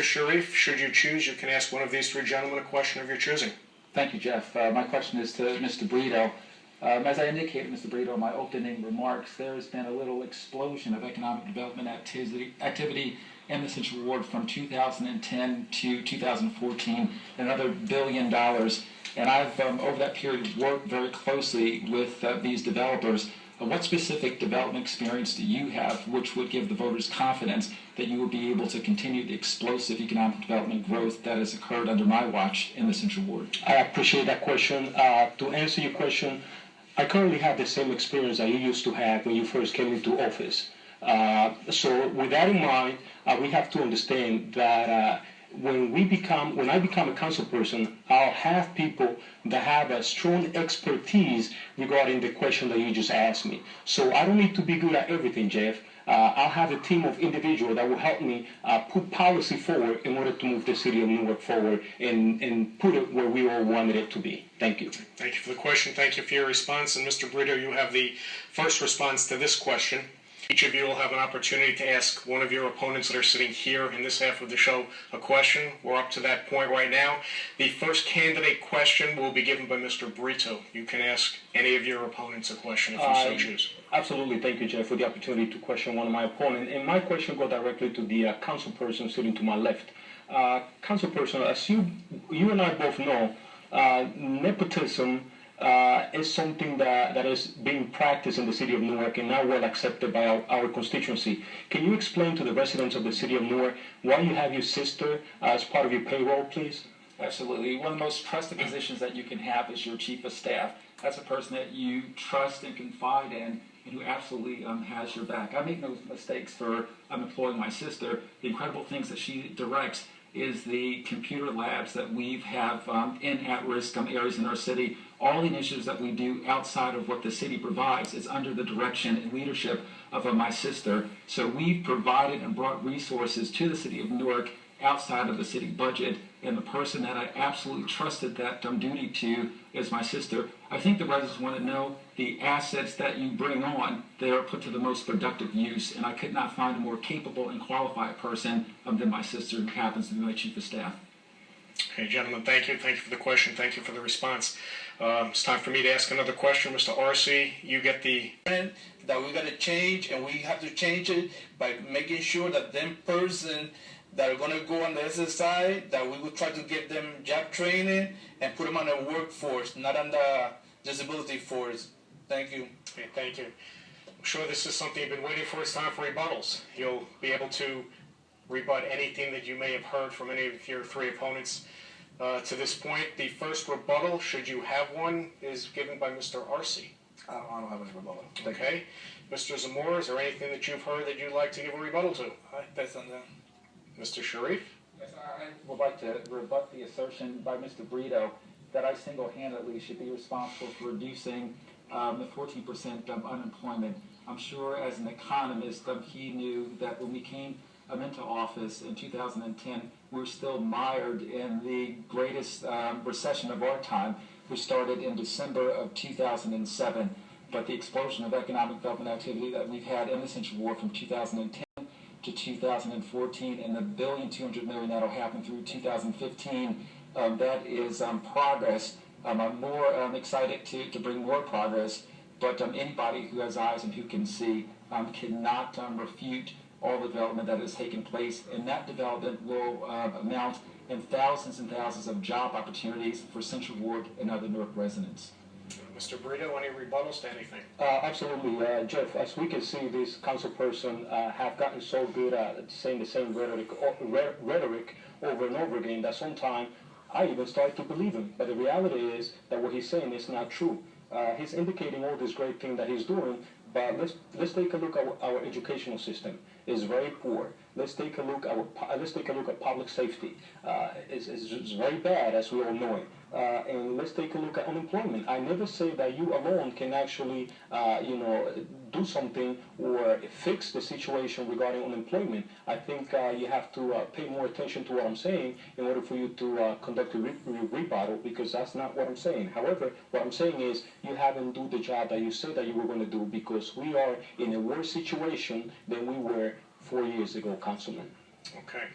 Sharif, should you choose, you can ask one of these three gentlemen a question of your choosing. Thank you, Jeff. My question is to Mr. Brito. As I indicated, Mr. Brito, in my opening remarks, there has been a little explosion of economic development activity in the Central Ward from 2010 to 2014, another $1 billion. And I've, over that period, worked very closely with these developers. What specific development experience do you have which would give the voters confidence that you will be able to continue the explosive economic development growth that has occurred under my watch in the Central Ward? I appreciate that question. To answer your question, I currently have the same experience that you used to have when you first came into office. So with that in mind, we have to understand that when I become a council person, I'll have people that have a strong expertise regarding the question that you just asked me. So I don't need to be good at everything, Jeff. I'll have a team of individuals that will help me put policy forward in order to move the city of Newark forward and put it where we all wanted it to be. Thank you. Thank you for the question. Thank you for your response. And Mr. Brito, you have the first response to this question. Each of you will have an opportunity to ask one of your opponents that are sitting here in this half of the show a question. We're up to that point right now. The first candidate question will be given by Mr. Brito. You can ask any of your opponents a question if you so choose. Absolutely. Thank you, Jeff, for the opportunity to question one of my opponents. And my question goes directly to the council person sitting to my left. Council person, as you and I both know, nepotism is something that is being practiced in the city of Newark and now well accepted by our constituency. Can you explain to the residents of the city of Newark why you have your sister as part of your payroll, please? Absolutely. One of the most trusted positions that you can have is your chief of staff. That's a person that you trust and confide in and who absolutely has your back. I make no mistakes for employing my sister. The incredible things that she directs is the computer labs that we have in at-risk areas in our city. All the initiatives that we do outside of what the city provides is under the direction and leadership of my sister. So we've provided and brought resources to the city of Newark outside of the city budget, and the person that I absolutely trusted that duty to is my sister. I think the residents want to know the assets that you bring on, they are put to the most productive use, and I could not find a more capable and qualified person than my sister, who happens to be my chief of staff. Okay, gentlemen, thank you. Thank you for the question. Thank you for the response. It's time for me to ask another question. Mr. Arce, you get the... That we got to change, and we have to change it by making sure that them person that are going to go on the SSI, that we will try to get them job training and put them on the workforce, not on the disability force. Thank you. Okay, thank you. I'm sure this is something you've been waiting for. It's time for rebuttals. You'll be able to rebut anything that you may have heard from any of your three opponents to this point. The first rebuttal, should you have one, is given by Mr. Arce. I don't have any rebuttal. Okay. Mr. Zamora, is there anything that you've heard that you'd like to give a rebuttal to? That's on that. Mr. Sharif? Yes, I would like to rebut the assertion by Mr. Brito that I single-handedly should be responsible for reducing the 14% unemployment. I'm sure as an economist, he knew that when we came into office in 2010, we were still mired in the greatest recession of our time, which started in December of 2007. But the explosion of economic development activity that we've had in the Central Ward from 2010 to 2014 and the $1.2 billion that will happen through 2015, that is progress. I'm more excited to bring more progress, but anybody who has eyes and who can see cannot refute all the development that has taken place, and that development will amount in thousands and thousands of job opportunities for Central Ward and other Newark residents. Mr. Brito, any rebuttals to anything? Absolutely, Jeff. As we can see, this council person have gotten so good at saying the same rhetoric over and over again that sometimes I even started to believe him. But the reality is that what he's saying is not true. He's indicating all this great thing that he's doing, but let's take a look at our educational system. It's very poor. Let's take a look at public safety. It's very bad, as we all know it. And let's take a look at unemployment. I never say that you alone can actually, do something or fix the situation regarding unemployment. I think you have to pay more attention to what I'm saying in order for you to conduct a rebuttal, because that's not what I'm saying. However, what I'm saying is you haven't done the job that you said that you were going to do, because we are in a worse situation than we were 4 years ago, Councilman. Okay.